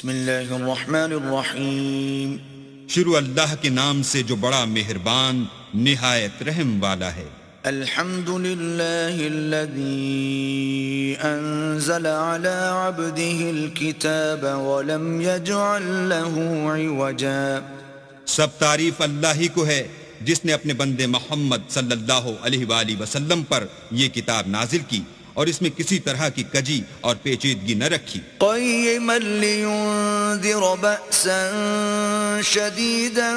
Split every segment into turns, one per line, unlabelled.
بسم اللہ الرحمن الرحیم.
شروع اللہ کے نام سے جو بڑا مہربان نہایت رحم والا ہے.
الحمد للہ الذی انزل على عبده الكتاب ولم يجعل له عوجا.
سب تعریف اللہ ہی کو ہے جس نے اپنے بندے محمد صلی اللہ علیہ وآلہ وسلم پر یہ کتاب نازل کی اور اس میں کسی طرح کی کجی اور پیچیدگی نہ رکھی.
قیما لینذر بأسا شدیدا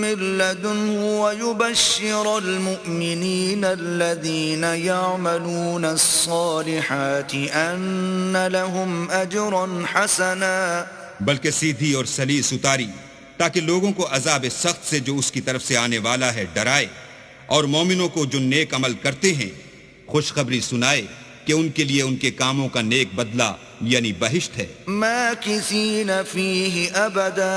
من لدنه ویبشر المؤمنین الذین یعملون الصالحات ان لهم اجرا حسنا.
بلکہ سیدھی اور سلیس اتاری تاکہ لوگوں کو عذاب سخت سے جو اس کی طرف سے آنے والا ہے ڈرائے، اور مومنوں کو جو نیک عمل کرتے ہیں خوشخبری سنائے کہ ان کے لیے ان کے کاموں کا نیک بدلہ یعنی بہشت ہے،
ماکثین فیہ ابدا،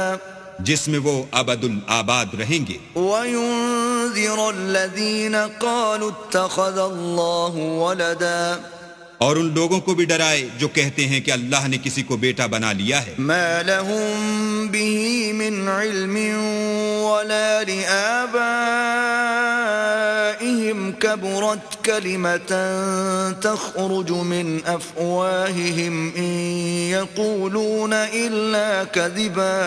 جس میں وہ ابد الآباد رہیں گے.
وینذر الذین قالوا اتخذ اللہ ولدا، اور
ان لوگوں کو بھی ڈرائے جو کہتے ہیں کہ اللہ نے کسی کو بیٹا بنا لیا ہے.
ما لهم به من علم ولا لآبائهم كبرت كلمة تخرج من أفواههم إن يقولون إلا كذبا.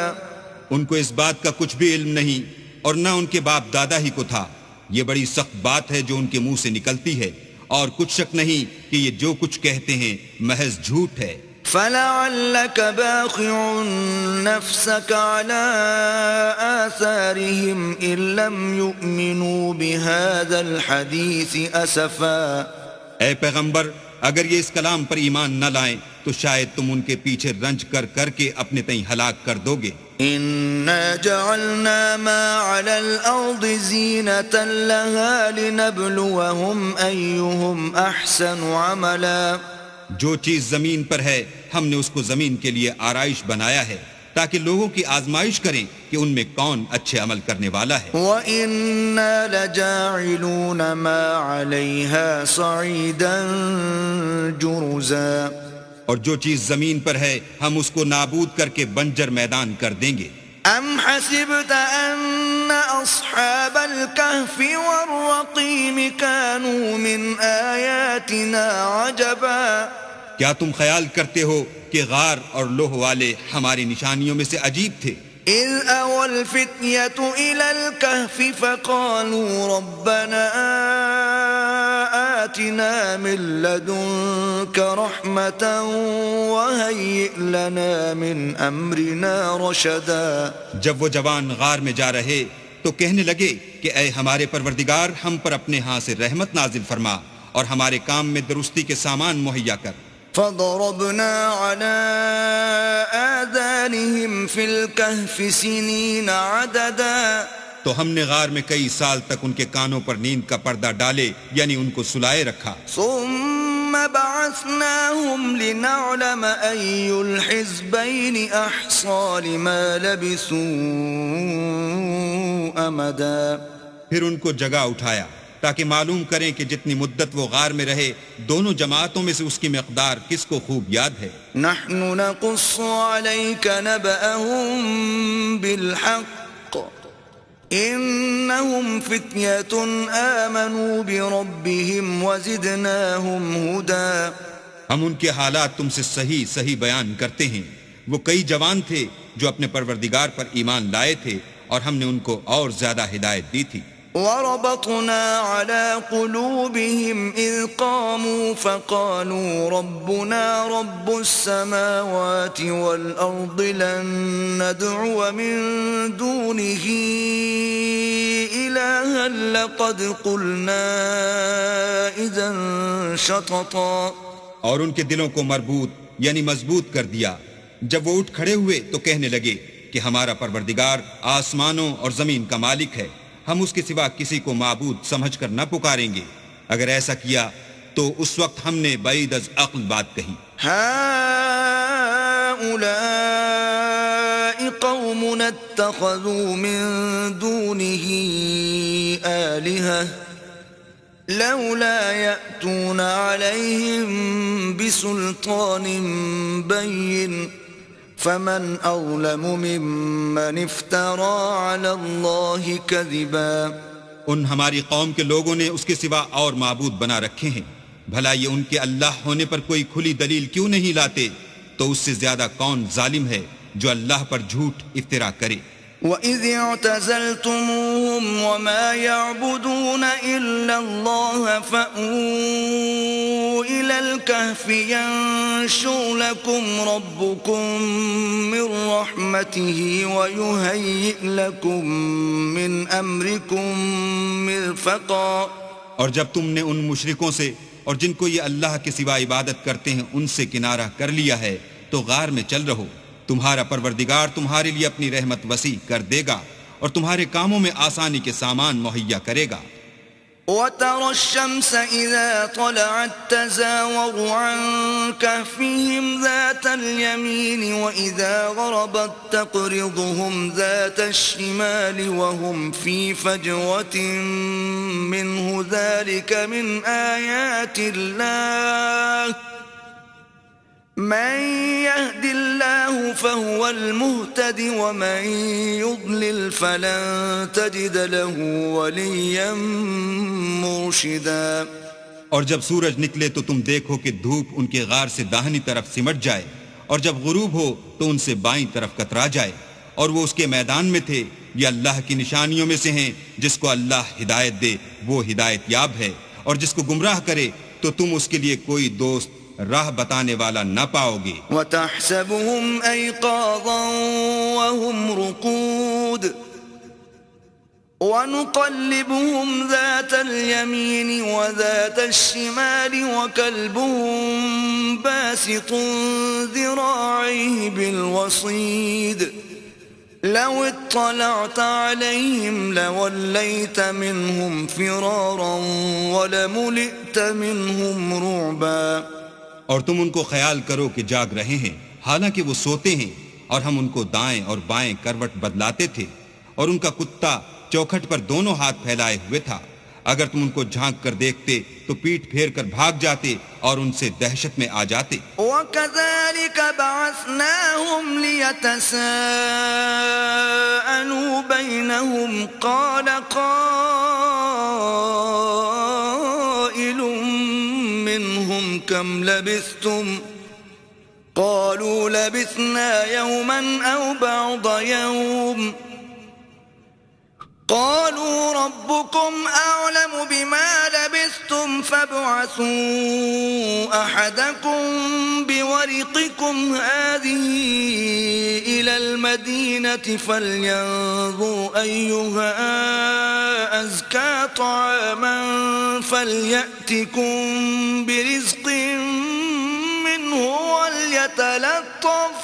ان کو اس بات کا کچھ بھی علم نہیں اور نہ ان کے باپ دادا ہی کو تھا. یہ بڑی سخت بات ہے جو ان کے منہ سے نکلتی ہے، اور کچھ شک نہیں کہ یہ جو کچھ کہتے ہیں محض جھوٹ ہے.
فلعلك باخع نفسك على آثارهم إن لم يؤمنوا بهذا الحديث أسفا.
اے پیغمبر، اگر یہ اس کلام پر ایمان نہ لائیں تو شاید تم ان کے پیچھے رنج کر کر کے اپنے تئیں ہلاک کر دو گے.
إنا جعلنا ما على الأرض زينة لها لنبلوهم أيهم أحسن عملا.
جو چیز زمین پر ہے ہم نے اس کو زمین کے لیے آرائش بنایا ہے تاکہ لوگوں کی آزمائش کریں کہ ان میں کون اچھے عمل کرنے والا ہے.
وَإِنَّا لَجَاعِلُونَ مَا عَلَيْهَا صَعِيدًا جُرُزًا.
اور جو چیز زمین پر ہے ہم اس کو نابود کر کے بنجر میدان کر دیں گے.
أَمْ حَسِبْتَ أَنَّ أَصْحَابَ الْكَهْفِ وَالرَّقِيمِ كَانُوا مِنْ آيَاتِنَا عَجَبًا.
کیا تم خیال کرتے ہو کہ غار اور لوح والے ہماری نشانیوں میں سے عجیب تھے؟
إِذْ أَوَى الْفِتْيَةُ إِلَى الْكَهْفِ فَقَالُوا رَبَّنَا آتِنَا مِن لَّدُنكَ رَحْمَةً وَهَيِّئْ لَنَا مِنْ أَمْرِنَا رَشَدًا.
جب وہ جوان غار میں جا رہے تو کہنے لگے کہ اے ہمارے پروردگار، ہم پر اپنے ہاں سے رحمت نازل فرما اور ہمارے کام میں درستی کے سامان مہیا کر.
فضربنا على آذانهم في الكهف سنين عددا.
تو ہم نے غار میں کئی سال تک ان کے کانوں پر نیند کا پردہ ڈالے یعنی ان کو سلائے رکھا.
ثم بعثناهم لنعلم أي الحزبين أحصى لما لبثوا أمدا.
پھر ان کو جگہ اٹھایا تاکہ معلوم کریں کہ جتنی مدت وہ غار میں رہے دونوں جماعتوں میں سے اس کی مقدار کس کو خوب یاد ہے.
نحن نقص عليك نبأهم بالحق إنهم فتية آمنوا بربهم وزدناهم هدى.
ہم ان کے حالات تم سے صحیح صحیح بیان کرتے ہیں. وہ کئی جوان تھے جو اپنے پروردگار پر ایمان لائے تھے اور ہم نے ان کو اور زیادہ ہدایت دی تھی.
وربطنا على قلوبهم إذ قاموا فقالوا ربنا رب السماوات والأرض لن ندعو من دونه إلها لقد قلنا إذا شططا.
اور ان کے دلوں کو مربوط یعنی مضبوط کر دیا. جب وہ اٹھ کھڑے ہوئے تو کہنے لگے کہ ہمارا پروردگار آسمانوں اور زمین کا مالک ہے، ہم اس کے سوا کسی کو معبود سمجھ کر نہ پکاریں گے. اگر ایسا کیا تو اس وقت ہم نے بعید از عقل بات کہی.
هؤلاء قومنا اتخذوا من دونه آلهة لولا يأتون عليهم بسلطان بين فمن أظلم ممن افترى على الله كذبا.
ان ہماری قوم کے لوگوں نے اس کے سوا اور معبود بنا رکھے ہیں، بھلا یہ ان کے اللہ ہونے پر کوئی کھلی دلیل کیوں نہیں لاتے؟ تو اس سے زیادہ کون ظالم ہے جو اللہ پر جھوٹ افترا کرے؟
وَإِذِ اعْتَزَلْتُمُوهُمْ وَمَا يَعْبُدُونَ إِلَّا اللَّهَ فَأْوُوا إِلَى الْكَهْفِ يَنشُرْ لَكُمْ رَبُّكُمْ مِنْ رَحْمَتِهِ وَيُهَيِّئْ لَكُمْ مِنْ أَمْرِكُمْ مِرْفَقًا.
اور جب تم نے ان مشرکوں سے اور جن کو یہ اللہ کے سوا عبادت کرتے ہیں ان سے کنارہ کر لیا ہے تو غار میں چل رہو، تمہارا پروردگار تمہارے لیے اپنی رحمت وسیع کر دے گا اور تمہارے کاموں میں آسانی کے سامان مہیا کرے گا.
وَتَرَى الشَّمْسَ إِذَا طَلَعَتْ تَزَاوَرُ عَنْ كَهْفِهِمْ ذَاتَ الْيَمِينِ وَإِذَا غَرَبَتْ تَقْرِضُهُمْ ذَاتَ الشِّمَالِ وَهُمْ فِي فَجْوَةٍ مِّنْهُ ذَلِكَ مِنْ آيَاتِ اللَّهِ مَن يَهْدِ اللَّهُ فَهُوَ الْمُهْتَدِ وَمَن يُضْلِلْ فَلَن تَجِدَ لَهُ وَلِيًّا مُرْشِدًا.
اور جب سورج نکلے تو تم دیکھو کہ دھوپ ان کے غار سے داہنی طرف سمٹ جائے، اور جب غروب ہو تو ان سے بائیں طرف کترا جائے، اور وہ اس کے میدان میں تھے. یہ اللہ کی نشانیوں میں سے ہیں، جس کو اللہ ہدایت دے وہ ہدایت یاب ہے، اور جس کو گمراہ کرے تو تم اس کے لیے کوئی دوست راہ بتانے والا نہ پاؤ گے.
وَتَحْسَبُهُمْ أَيْقَاظًا وَهُمْ رُقُودٌ وَنُقَلِّبُهُمْ ذَاتَ الْيَمِينِ وَذَاتَ الشِّمَالِ وَكَلْبُهُمْ بَاسِطٌ ذِرَاعَيْهِ بِالْوَصِيدِ لَوِ اطَّلَعْتَ عَلَيْهِمْ لَوَلَّيْتَ مِنْهُمْ فِرَارًا وَلَمُلِئْتَ مِنْهُمْ رُعْبًا.
اور تم ان کو خیال کرو کہ جاگ رہے ہیں حالانکہ وہ سوتے ہیں، اور ہم ان کو دائیں اور بائیں کروٹ بدلاتے تھے، اور ان کا کتا چوکھٹ پر دونوں ہاتھ پھیلائے ہوئے تھا. اگر تم ان کو جھانک کر دیکھتے تو پیٹھ پھیر کر بھاگ جاتے اور ان سے دہشت میں آ جاتے.
وَكَذَلِكَ بَعَثْنَاهُمْ لِيَتَسَاءَلُوا بَيْنَهُمْ قَالَ قَائِلٌ مِّنْهُمْ كَمْ لَبِثْتُمْ قَالُوا لَبِثْنَا يَوْمًا أَوْ بَعْضَ يَوْمٍ قالوا ربكم أعلم بما لبثتم فابعثوا أحدكم بورقكم هذه إلى المدينة فلينظر أيها أزكى طعاما فليأتكم برزق منه وَلْيَتَلَطَّفْ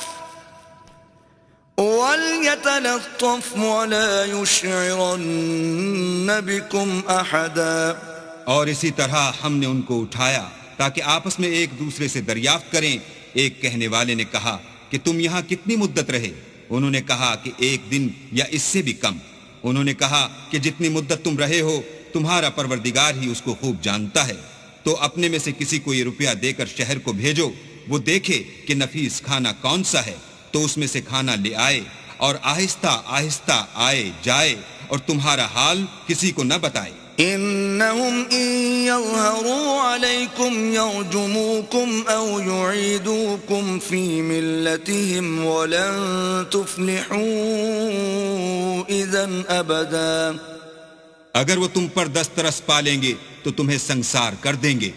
وَلَا يُشْعِرَنَّ بِكُمْ أَحَدًا.
اور اسی طرح ہم نے ان کو اٹھایا تاکہ آپس میں ایک دوسرے سے دریافت کریں. ایک کہنے والے نے کہا کہ تم یہاں کتنی مدت رہے؟ انہوں نے کہا کہ 1 دن یا اس سے بھی کم. انہوں نے کہا کہ جتنی مدت تم رہے ہو تمہارا پروردگار ہی اس کو خوب جانتا ہے. تو اپنے میں سے کسی کو یہ روپیہ دے کر شہر کو بھیجو، وہ دیکھے کہ نفیس کھانا کون سا ہے تو اس میں سے کھانا لے آئے، اور آہستہ آہستہ آئے جائے اور تمہارا حال کسی کو نہ بتائے.
إنهم إن يظهروا عليكم يرجموكم أو يعيدوكم في ملتهم ولن تفلحوا إذن أبدا.
اگر وہ تم پر دسترس پالیں گے تو تمہیں سنسار کر دیں گے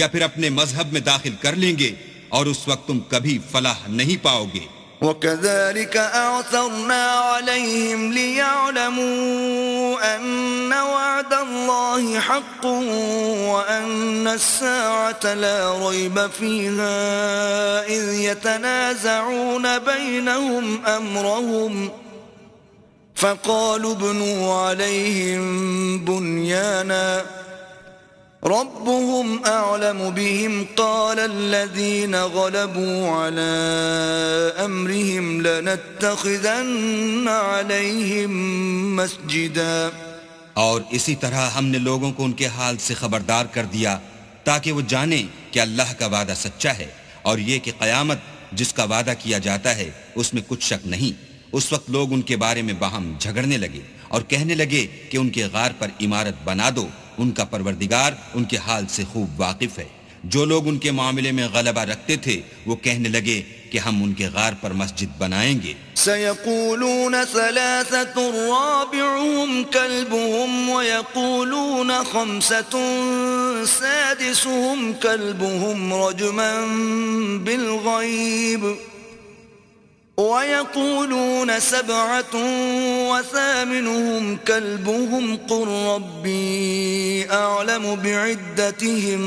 یا پھر اپنے مذہب میں داخل کر لیں گے، اور اس وقت تم کبھی فلاح نہیں پاؤ گے.
وَكَذَلِكَ أَعْثَرْنَا عَلَيْهِمْ لِيَعْلَمُوا أَنَّ وَعْدَ اللَّهِ حَقٌّ وَأَنَّ السَّاعَةَ لَا رَيْبَ فِيهَا إِذْ يَتَنَازَعُونَ بَيْنَهُمْ أَمْرَهُمْ فَقَالُوا ابْنُوا عَلَيْهِمْ بُنْيَانًا ربهم أعلم بهم قال الذين غلبوا على أمرهم لنتخذن عليهم مسجدا.
اور اسی طرح ہم نے لوگوں کو ان کے حال سے خبردار کر دیا تاکہ وہ جانیں کہ اللہ کا وعدہ سچا ہے، اور یہ کہ قیامت جس کا وعدہ کیا جاتا ہے اس میں کچھ شک نہیں۔ اس وقت لوگ ان کے بارے میں باہم جھگڑنے لگے اور کہنے لگے کہ ان کے غار پر عمارت بنا دو، ان کا پروردگار ان کے حال سے خوب واقف ہے۔ جو لوگ ان کے معاملے میں غلبہ رکھتے تھے وہ کہنے لگے کہ ہم ان کے غار پر مسجد بنائیں گے۔
سيقولون ثلاثة رابعهم كلبهم ويقولون خمسة سادسهم كلبهم رجما بالغيب ويقولون 7 وثامنهم كلبهم قل ربي أعلم بعدتهم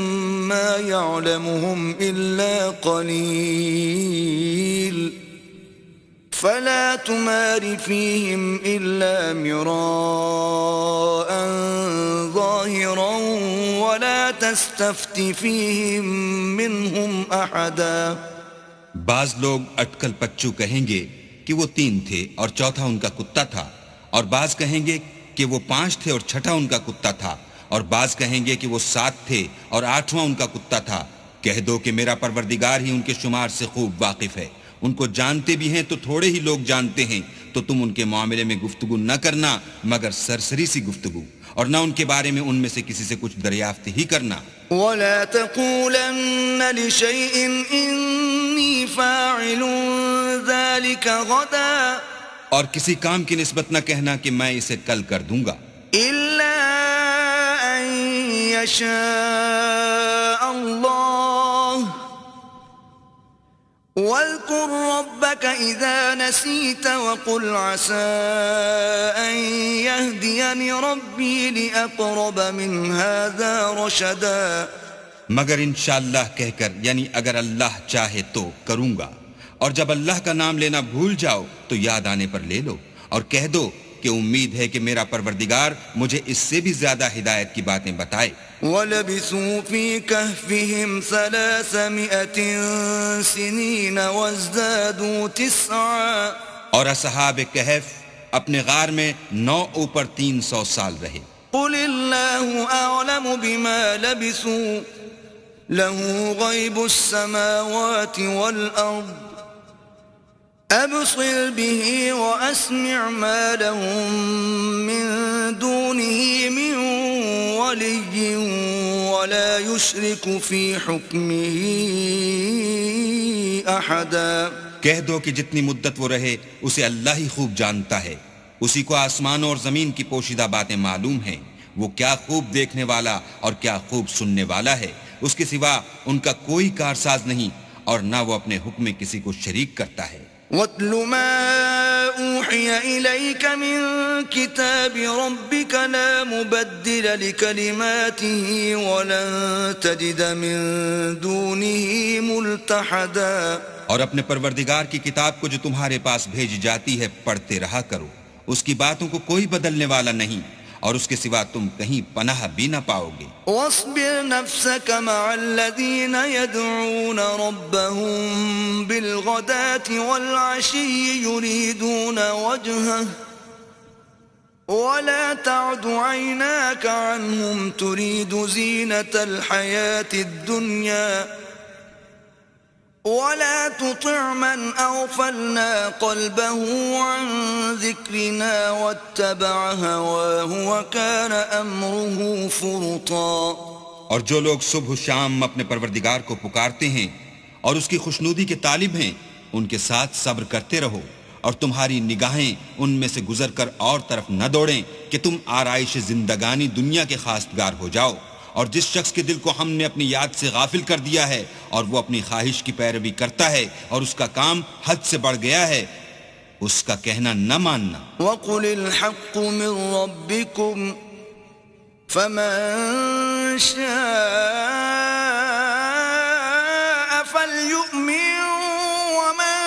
ما يعلمهم إلا قليل فلا تمار فيهم إلا مراء ظاهرا ولا تستفت فيهم منهم أحدا۔
بعض لوگ اٹکل پچو کہیں گے کہ وہ 3 تھے اور چوتھا ان کا کتا تھا، اور بعض کہیں گے کہ وہ 5 تھے اور چھٹا ان کا کتا تھا، اور بعض کہیں گے کہ وہ 7 تھے اور 8واں ان کا کتا تھا۔ کہہ دو کہ میرا پروردگار ہی ان کے شمار سے خوب واقف ہے، ان کو جانتے بھی ہیں تو تھوڑے ہی لوگ جانتے ہیں، تو تم ان کے معاملے میں گفتگو نہ کرنا مگر سرسری سی گفتگو، اور نہ ان کے بارے میں ان میں سے کسی سے کچھ دریافت ہی کرنا۔
ولا تقولن لشيء إني فاعل ذلك غدا،
اور کسی کام کی نسبت نہ کہنا کہ میں اسے کل کر دوں گا،
إلا أن يشاء الله، واذكر ربك إذا نسيت وقل عسى أن يهديني ربي لأقرب من هذا رشدا۔
مگر انشاءاللہ کہہ کر، یعنی اگر اللہ چاہے تو کروں گا، اور جب اللہ کا نام لینا بھول جاؤ تو یاد آنے پر لے لو، اور کہہ دو کہ امید ہے کہ میرا پروردگار مجھے اس سے بھی زیادہ ہدایت کی باتیں بتائے۔
وَلَبِثُوا فِي كَهْفِهِمْ 300 سِنِينَ وَازْدَادُوا 9،
اور اصحاب کہف اپنے غار میں 9 اوپر 300 سال رہے۔
قُلِ اللَّهُ أَعْلَمُ بِمَا لَبِثُوا لَهُ غَيْبُ السَّمَاوَاتِ وَالْأَرْضِ أَبْصِرْ بِهِ وَأَسْمِعْ مَا لَهُم مِّن دُونِهِ مِن وَلِيٍّ وَلَا يُشْرِكُ فِي حُكْمِهِ أَحَدًا۔
کہہ دو کہ جتنی مدت وہ رہے اسے اللہ ہی خوب جانتا ہے، اسی کو آسمانوں اور زمین کی پوشیدہ باتیں معلوم ہیں، وہ کیا خوب دیکھنے والا اور کیا خوب سننے والا ہے، اس کے سوا ان کا کوئی کارساز نہیں، اور نہ وہ اپنے حکم میں کسی کو شریک کرتا ہے۔
وَاتْلُ مَا أُوحِيَ إِلَيْكَ مِن كِتَابِ رَبِّكَ لَا مُبَدِّلَ لِكَلِمَاتِهِ وَلَن تَجِدَ مِن دُونِهِ مُلْتَحَدًا۔
اور اپنے پروردگار کی کتاب کو جو تمہارے پاس بھیجی جاتی ہے پڑھتے رہا کرو، اس کی باتوں کو کوئی بدلنے والا نہیں، اور اس کے سوا تم کہیں پناہ بھی نہ پاؤ گے۔
واصبر نفسك مع الذين يدعون ربهم بالغداة والعشي يريدون وجهه ولا تعد عيناك عنهم تريد زينة الحياة الدنيا ولا تطع من أغفلنا قلبه عن ذكرنا واتبع هواه وكان أمره فرطا۔
اور جو لوگ صبح و شام اپنے پروردگار کو پکارتے ہیں اور اس کی خوشنودی کے طالب ہیں، ان کے ساتھ صبر کرتے رہو، اور تمہاری نگاہیں ان میں سے گزر کر اور طرف نہ دوڑیں کہ تم آرائش زندگانی دنیا کے خواستگار ہو جاؤ۔ اور جس شخص کے دل کو ہم نے اپنی یاد سے غافل کر دیا ہے اور وہ اپنی خواہش کی پیروی کرتا ہے اور اس کا کام حد سے بڑھ گیا ہے، اس کا کہنا نہ ماننا۔
وَقُلِ الْحَقُّ مِن رَّبِّكُمْ فَمَن شَاءَ فَلْيُؤْمِن وَمَن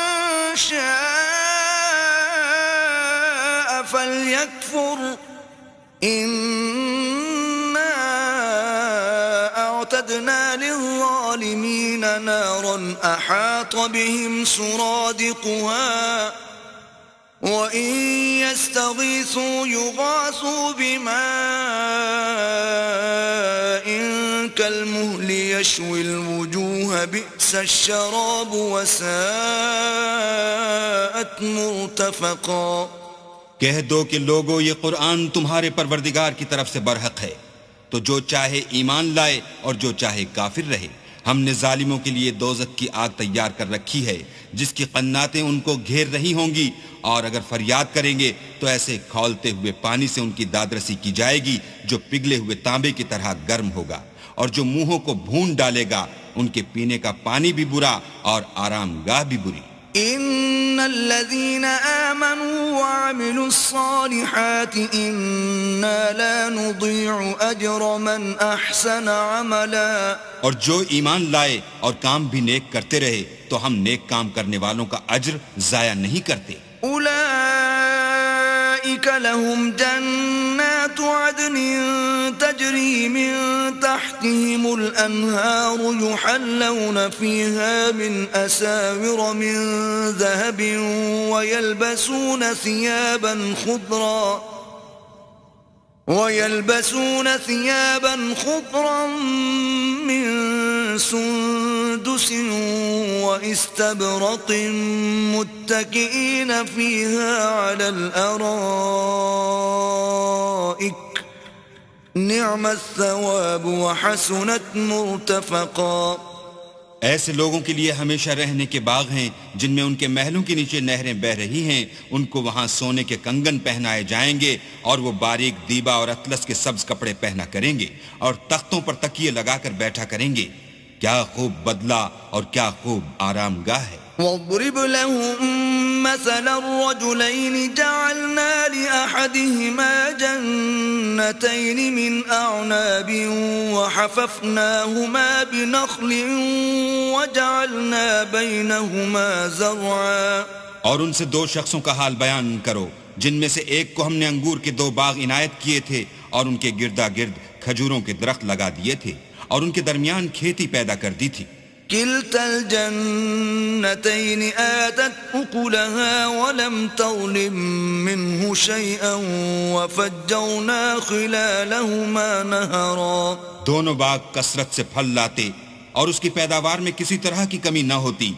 شَاءَ فَلْيَكْفُرْ أعتدنا للظالمين نارا أحاط بهم سرادقها وَإِن يَسْتَغِيثُوا يُغَاثُوا بِمَاءٍ كَالْمُهْلِ يَشْوِي الْوُجُوهَ بِئْسَ الشَّرَابُ وَسَاءَتْ مُرْتَفَقًا۔
کہہ دو کہ لوگو یہ قرآن تمہارے پروردگار کی طرف سے برحق ہے، تو جو چاہے ایمان لائے اور جو چاہے کافر رہے۔ ہم نے ظالموں کے لیے دوزخ کی آگ تیار کر رکھی ہے جس کی قناتیں ان کو گھیر رہی ہوں گی، اور اگر فریاد کریں گے تو ایسے کھولتے ہوئے پانی سے ان کی دادرسی کی جائے گی جو پگھلے ہوئے تانبے کی طرح گرم ہوگا، اور جو منہوں کو بھون ڈالے گا ان کے پینے کا پانی بھی برا اور آرام گاہ بھی بری۔
ان الذين آمنوا وعملوا الصالحات انا لا نضيع اجر من احسن عملا،
اور جو ایمان لائے اور کام بھی نیک کرتے رہے تو ہم نیک کام کرنے والوں کا اجر ضائع نہیں کرتے۔
اولئك لهم جنات عدن تجري من تحتهم الانهار يحلون فيها من اساور من ذهب ويلبسون ثيابا خضرا من سندس واستبرق متكئين فيها على الارائك نعم الثواب وحسنت مرتفقا۔
ایسے لوگوں کے لیے ہمیشہ رہنے کے باغ ہیں جن میں ان کے محلوں کے نیچے نہریں بہ رہی ہیں، ان کو وہاں سونے کے کنگن پہنائے جائیں گے اور وہ باریک دیبا اور اطلس کے سبز کپڑے پہنا کریں گے اور تختوں پر تکیے لگا کر بیٹھا کریں گے۔ کیا خوب بدلہ اور کیا خوب آرام گاہ ہے۔
وَاضْرِبْ لَهُم مَّثَلَ الرَّجُلَيْنِ جَعَلْنَا لِأَحَدِهِمَا جَنَّتَيْنِ مِنْ أَعْنَابٍ وَحَفَفْنَاهُمَا بِنَخْلٍ وَجَعَلْنَا بَيْنَهُمَا زَرْعًا۔
اور ان سے دو شخصوں کا حال بیان کرو جن میں سے ایک کو ہم نے انگور کے 2 باغ عنایت کیے تھے اور ان کے گردا گرد کھجوروں کے درخت لگا دیے تھے اور ان کے درمیان کھیتی پیدا کر دی تھی۔
كلتا الجنتين آتت أكلها ولم تظلم منه شيئا وفجرنا خلالهما نهرا۔
دونوں باغ کثرت سے پھل لاتے اور اس کی پیداوار میں کسی طرح کی کمی نہ ہوتی،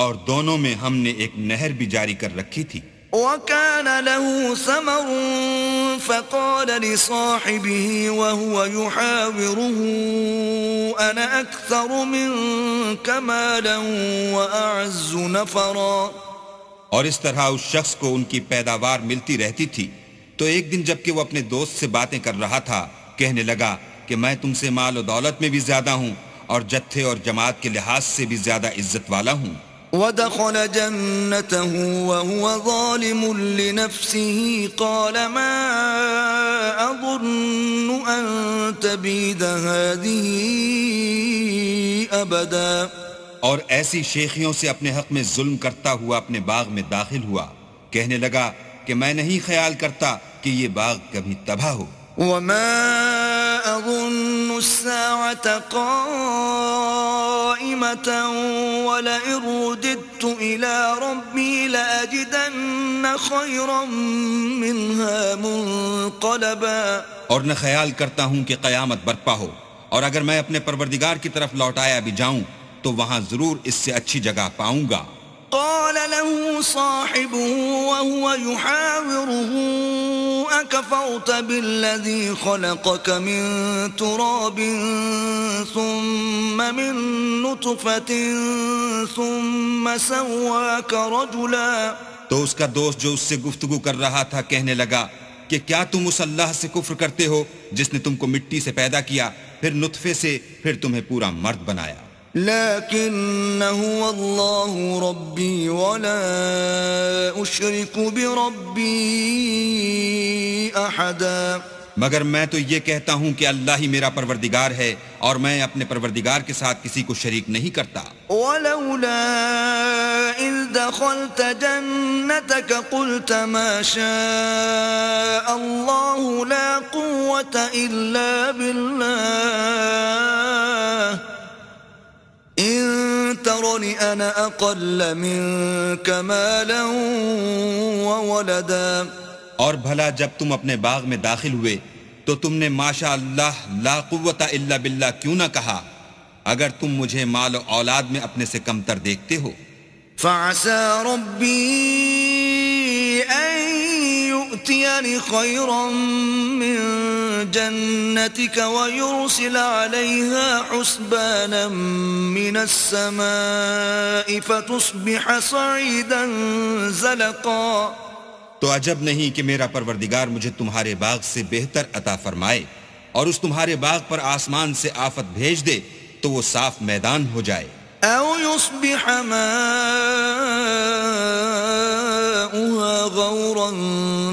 اور دونوں میں ہم نے ایک نہر بھی جاری کر رکھی تھی۔
وكان له ثمر فقال لصاحبه وهو يحاوره أنا أكثر منك مالا وأعز نفرا۔
اور اس طرح اس شخص کو ان کی پیداوار ملتی رہتی تھی، تو ایک دن جب کہ وہ اپنے دوست سے باتیں کر رہا تھا کہنے لگا کہ میں تم سے مال و دولت میں بھی زیادہ ہوں اور جتھے اور جماعت کے لحاظ سے بھی زیادہ عزت والا ہوں۔
ودخل جنته وهو ظالم لنفسه قال ما أظن أن تبيد هذه أبدا۔
اور ایسی شیخیوں سے اپنے حق میں ظلم کرتا ہوا اپنے باغ میں داخل ہوا، کہنے لگا کہ میں نہیں خیال کرتا کہ یہ باغ کبھی تباہ ہو۔
وما أظن الساعة قائمة ولئن رددت إلى ربي لأجدن خيرا منها منقلبا۔
اور نہ خیال کرتا ہوں کہ قیامت برپا ہو، اور اگر میں اپنے پروردگار کی طرف لوٹایا بھی جاؤں تو وہاں ضرور اس سے اچھی جگہ پاؤں گا۔
قال له صاحبه وهو يحاوره أكفرت بالذي خلقك من تراب ثم من نطفة ثم سواك رجلا۔
تو اس کا دوست جو اس سے گفتگو کر رہا تھا کہنے لگا کہ کیا تم اس اللہ سے کفر کرتے ہو جس نے تم کو مٹی سے پیدا کیا، پھر نطفے سے، پھر تمہیں پورا مرد بنایا۔
لكن هو الله ربي ولا أشرك بربي أحدا۔
مگر میں تو یہ کہتا ہوں کہ اللہ ہی میرا پروردگار ہے اور میں اپنے پروردگار کے ساتھ کسی کو شریک نہیں کرتا۔
ولولا إذ دخلت جنتك قلت ما شاء الله لا قوة إلا بالله إن ترني أنا أقل منك مالا وولدا.
اور بھلا جب تم اپنے باغ میں داخل ہوئے تو تم نے ماشاء اللہ لا قوت الا باللہ کیوں نہ کہا اگر تم مجھے مال و اولاد میں اپنے سے کمتر دیکھتے ہو؟
فعسى ربي أن يؤتيني خيرا من جنتك ويرسل عليها حسبانا من السماء فتصبح صعيدا زلقا.
تو عجب نہیں کہ میرا پروردگار مجھے تمہارے باغ سے بہتر عطا فرمائے اور اس تمہارے باغ پر آسمان سے آفت بھیج دے تو وہ صاف میدان ہو جائے.
أو يصبح ماؤها غورا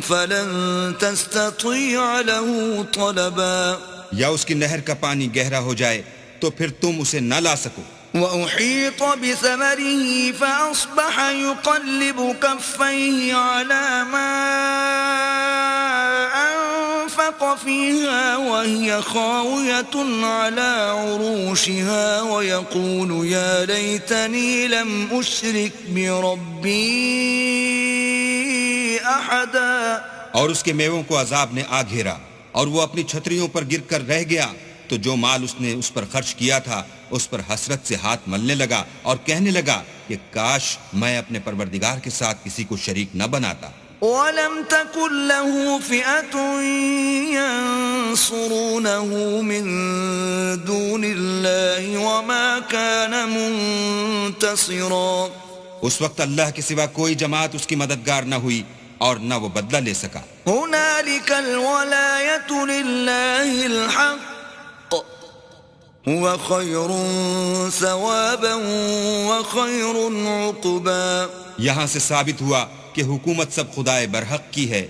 فلن تستطيع له طلبا.
یا اس کی نہر کا پانی گہرا ہو جائے تو پھر تم اسے نہ لا سکو.
وأحيط بثمره فأصبح يقلب كفيه على ما أنفق فيها وهي خاوية على عروشها ويقول يا ليتني لم أشرك بربي أحدا.
اور اس کے میووں کو عذاب نے آ گھیرا اور وہ اپنی چھتریوں پر گر کر رہ گیا تو جو مال اس نے اس پر خرچ کیا تھا اس پر حسرت سے ہاتھ ملنے لگا اور کہنے لگا کہ کاش میں اپنے پروردگار کے ساتھ کسی کو شریک نہ بناتا.
وَلَمْ تَكُنْ لَهُ فِئَةٌ يَنصُرُونَهُ مِن دُونِ اللَّهِ وَمَا كَانَ مُنتَصِرًا.
اس وقت اللہ کے سوا کوئی جماعت اس کی مددگار نہ ہوئی اور نہ وہ بدلہ لے سکا.
هُنَالِكَ الْوَلَایَةُ لِلَّهِ الْحَقِّ هُوَ خَيْرٌ ثَوَابًا وَخَيْرٌ عُقْبًا.
یہاں سے ثابت ہوا کہ حکومت سب خدائے برحق کی ہے،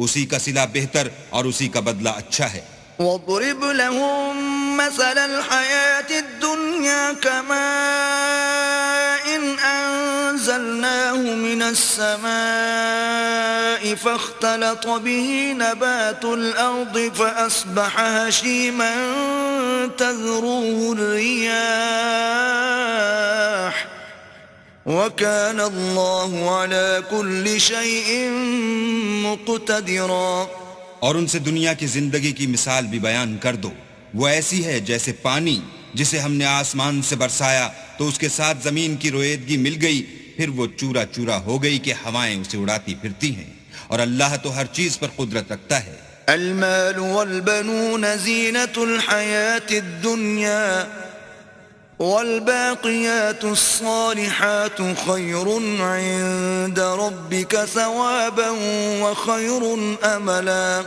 اسی کا صلہ بہتر اور اسی کا بدلہ اچھا ہے.
وَاضْرِبْ لَهُم مَّثَلَ الْحَيَاةِ الدُّنْيَا كَمَاءٍ أَنزَلْنَاهُ مِنَ السَّمَاءِ فَاخْتَلَطَ بِهِ نَبَاتُ الْأَرْضِ فَأَصْبَحَ هَشِيمًا تَذْرُوهُ الرِّيَاحُ وَكَانَ اللَّهُ عَلَى كُلِّ شَيْءٍ مُقْتَدِرًا.
اور ان سے دنیا کی زندگی کی مثال بھی بیان کر دو، وہ ایسی ہے جیسے پانی جسے ہم نے آسمان سے برسایا تو اس کے ساتھ زمین کی رویدگی مل گئی، پھر وہ چورا چورا ہو گئی کہ ہوائیں اسے اڑاتی پھرتی ہیں، اور اللہ تو ہر چیز پر قدرت رکھتا ہے.
المال والبنون زينة الحياة الدنيا والباقيات الصالحات خير عند ربك ثوابا وخير أملا.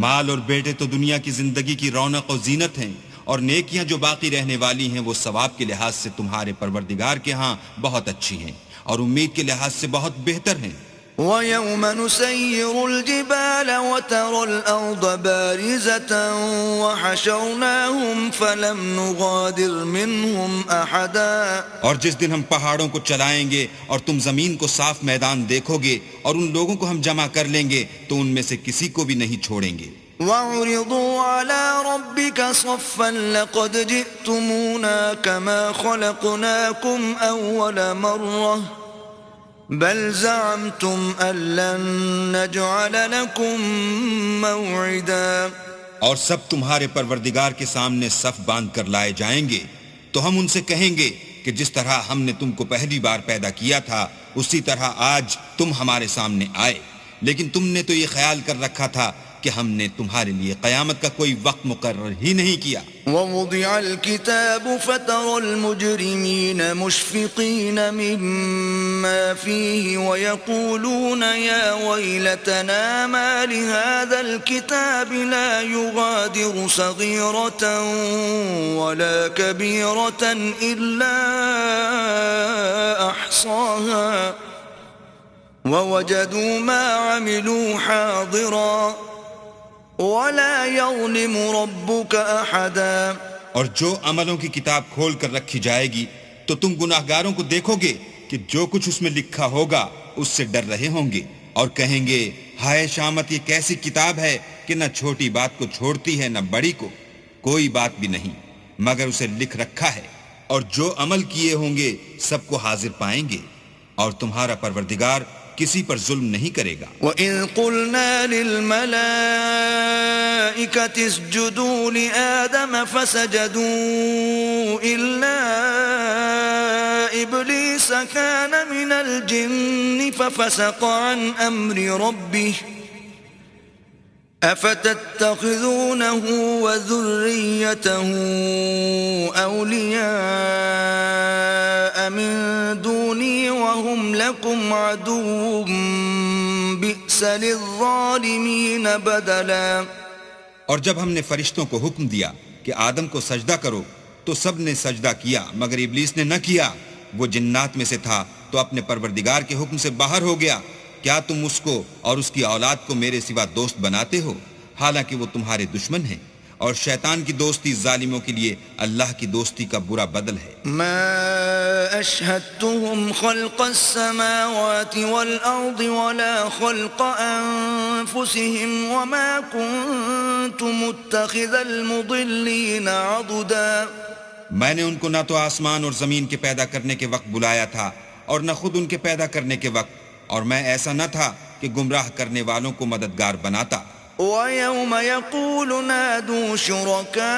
مال اور بیٹے تو دنیا کی زندگی کی رونق و زینت ہیں، اور نیکیاں جو باقی رہنے والی ہیں وہ ثواب کے لحاظ سے تمہارے پروردگار کے ہاں بہت اچھی ہیں اور امید کے لحاظ سے بہت بہتر ہیں.
وَيَوْمَ نُسَيِّرُ الْجِبَالَ وَتَرَى الْأَرْضَ بَارِزَةً وَحَشَرْنَاهُمْ فَلَمْ نُغَادِرْ مِنْهُمْ أَحَدًا.
اور جس دن ہم پہاڑوں کو چلائیں گے اور تم زمین کو صاف میدان دیکھو گے اور ان لوگوں کو ہم جمع کر لیں گے تو ان میں سے کسی کو بھی نہیں چھوڑیں گے.
وَعُرِضُوا عَلَى رَبِّكَ صَفًّا لَقَدْ جِئْتُمُونَا كَمَا خَلَقْنَاكُمْ أَوَّلَ مَرَّةٍ بل زعمتم أن لن نجعل لكم موعدا.
اور سب تمہارے پروردگار کے سامنے صف باندھ کر لائے جائیں گے تو ہم ان سے کہیں گے کہ جس طرح ہم نے تم کو پہلی بار پیدا کیا تھا اسی طرح آج تم ہمارے سامنے آئے، لیکن تم نے تو یہ خیال کر رکھا تھا کہ ہم نے تمہارے لیے قیامت کا کوئی وقت مقرر ہی نہیں کیا.
وَوُضِعَ الْكِتَابُ فَتَرَى الْمُجْرِمِينَ مُشْفِقِينَ مِمَّا فِيهِ وَيَقُولُونَ يَا وَيْلَتَنَا مَا لِهَذَا الْكِتَابِ لَا يُغَادِرُ صَغِيرَةً وَلَا كَبِيرَةً إِلَّا أَحْصَاهَا وَوَجَدُوا مَا عَمِلُوا حَاضِرًا وَلَا يَظْلِمُ رَبُّكَ أَحَدًا.
اور جو عملوں کی کتاب کھول کر رکھی جائے گی تو تم گناہگاروں کو دیکھو گے کہ جو کچھ اس میں لکھا ہوگا اس سے ڈر رہے ہوں گے اور کہیں گے ہائے شامت، یہ کیسی کتاب ہے کہ نہ چھوٹی بات کو چھوڑتی ہے نہ بڑی کو، کوئی بات بھی نہیں مگر اسے لکھ رکھا ہے اور جو عمل کیے ہوں گے سب کو حاضر پائیں گے، اور تمہارا پروردگار کسی پر ظلم نہیں کرے گا۔
وَإِذْ قُلْنَا لِلْمَلَائِكَةِ اسْجُدُوا لِآدَمَ فَسَجَدُوا إِلَّا إِبْلِيسَ كَانَ مِنَ الْجِنِّ فَفَسَقَ عَنْ أَمْرِ رَبِّهِ أَفَتَتَّخِذُونَهُ وَذُرِّيَّتَهُ أَوْلِيَاءَ مِن دُونِي وَهُمْ لَكُمْ عَدُوٌّ بِئْسَ لِلظَّالِمِينَ بَدَلًا۔
اور جب ہم نے فرشتوں کو حکم دیا کہ آدم کو سجدہ کرو تو سب نے سجدہ کیا مگر ابلیس نے نہ کیا، وہ جنات میں سے تھا تو اپنے پروردگار کے حکم سے باہر ہو گیا۔ کیا تم اس کو اور اس کی اولاد کو میرے سوا دوست بناتے ہو، حالانکہ وہ تمہارے دشمن ہیں، اور شیطان کی دوستی ظالموں کے لیے اللہ کی دوستی کا برا بدل ہے۔
ما أشهدتهم خلق السماوات والأرض ولا خلق أنفسهم وما كنت متخذ المضلين عضدا۔
میں نے ان کو نہ تو آسمان اور زمین کے پیدا کرنے کے وقت بلایا تھا اور نہ خود ان کے پیدا کرنے کے وقت، اور میں ایسا نہ تھا کہ گمراہ کرنے والوں کو مددگار بناتا۔
وَيَوْمَ يَقُولُ نَادُوا شُرَكَائِيَ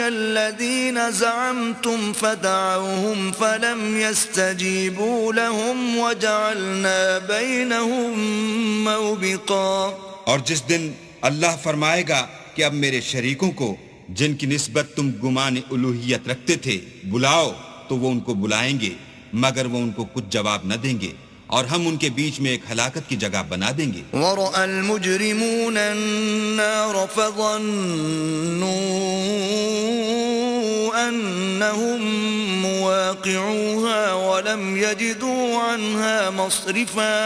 الَّذِينَ زَعَمْتُمْ فَدَعَوْهُمْ فَلَمْ يَسْتَجِيبُوا لَهُمْ وَجَعَلْنَا بَيْنَهُمْ مَوْبِقًا۔
اور جس دن اللہ فرمائے گا کہ اب میرے شریکوں کو جن کی نسبت تم گمان الوہیت رکھتے تھے بلاؤ، تو وہ ان کو بلائیں گے مگر وہ ان کو کچھ جواب نہ دیں گے، اور ہم ان کے بیچ میں ایک ہلاکت کی جگہ بنا دیں گے۔
وَرَأَى الْمُجْرِمُونَ النَّارَ فَظَنُّوا أَنَّهُمْ مُوَاقِعُوهَا وَلَمْ يَجِدُوا عَنْهَا مَصْرِفًا۔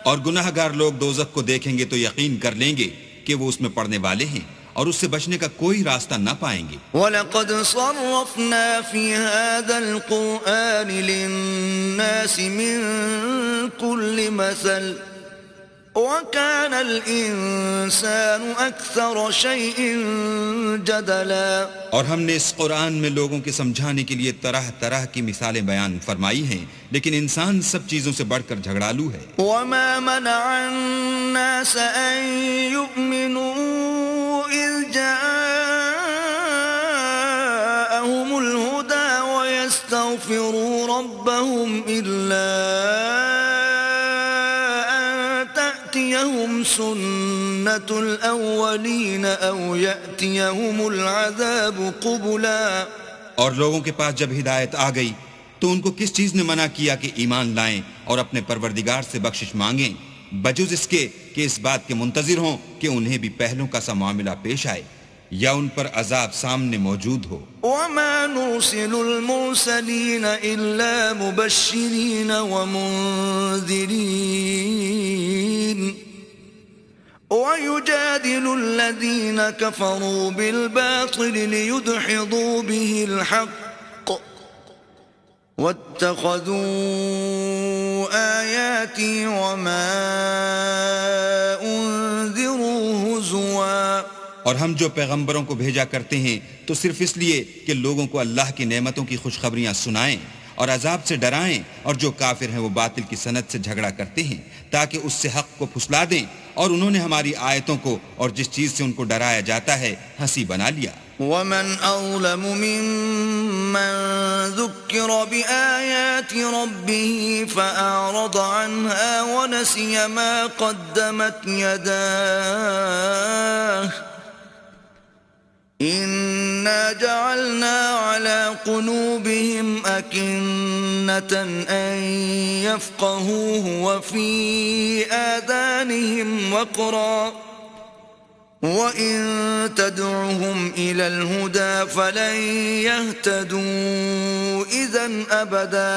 اور گناہ گار لوگ دوزخ کو دیکھیں گے تو یقین کر لیں گے کہ وہ اس میں پڑنے والے ہیں، اور اس سے بچنے کا کوئی راستہ نہ پائیں گے۔
وَلَقَدْ صَرَّفْنَا فِي هَذَا الْقُرْآنِ لِلنَّاسِ مِنْ كُلِّ مَثَلٍ وَكَانَ الْإِنسَانُ أَكْثَرَ شَيْءٍ جَدَلًا۔
اور ہم نے اس قرآن میں لوگوں کے سمجھانے کے لیے طرح طرح کی مثالیں بیان فرمائی ہیں، لیکن انسان سب چیزوں سے بڑھ کر جھگڑالو ہے۔
وَمَا مَنَعَ النَّاسَ أَن يُؤْمِنُوا إِذْ جَاءَهُمُ الْهُدَى وَيَسْتَغْفِرُوا رَبَّهُمْ إِلَّا أَن تَأْتِيَهُمْ سُنَّةُ الْأَوَّلِينَ أَوْ يَأْتِيَهُمُ الْعَذَابُ قُبُلًا۔
اور لوگوں کے پاس جب ہدایت آ گئی تو ان کو کس چیز نے منع کیا کہ ایمان لائیں اور اپنے پروردگار سے بخشش مانگیں، بجز اس کے کہ اس بات کے منتظر ہوں کہ انہیں بھی پہلوں کا سا معاملہ پیش آئے یا ان پر عذاب سامنے موجود ہو۔
وَمَا نُرْسِلُ الْمُرْسَلِينَ إِلَّا مُبَشِّرِينَ وَمُنذِرِينَ وَيُجَادِلُ الَّذِينَ كَفَرُوا بِالْبَاطِلِ لِيُدْحِضُوا بِهِ الْحَقَّ وَاتَّخَذُوا آيَاتِي وَمَا أُنذِرُوا هُزُوًا۔
اور ہم جو پیغمبروں کو بھیجا کرتے ہیں تو صرف اس لیے کہ لوگوں کو اللہ کی نعمتوں کی خوشخبریاں سنائیں اور عذاب سے ڈرائیں، اور جو کافر ہیں وہ باطل کی سنت سے جھگڑا کرتے ہیں تاکہ اس سے حق کو پھسلا دیں، اور انہوں نے ہماری آیتوں کو اور جس چیز سے ان کو ڈرایا جاتا ہے ہنسی بنا لیا۔
وَمَنْ أَظْلَمُ مِمَّنْ ذُكِّرَ بِآيَاتِ رَبِّهِ فَأَعْرَضَ عَنْهَا وَنَسِيَ مَا قَدَّمَتْ يَدَاهُ إِنَّا جَعَلْنَا عَلَى قُلُوبِهِمْ أَكِنَّةً أَن يَفْقَهُوهُ وَفِي آذَانِهِمْ وَقْرًا وَإِن تَدْعُهُمْ إِلَى الْهُدَى فَلَن يَهْتَدُوا إِذًا أَبَدًا۔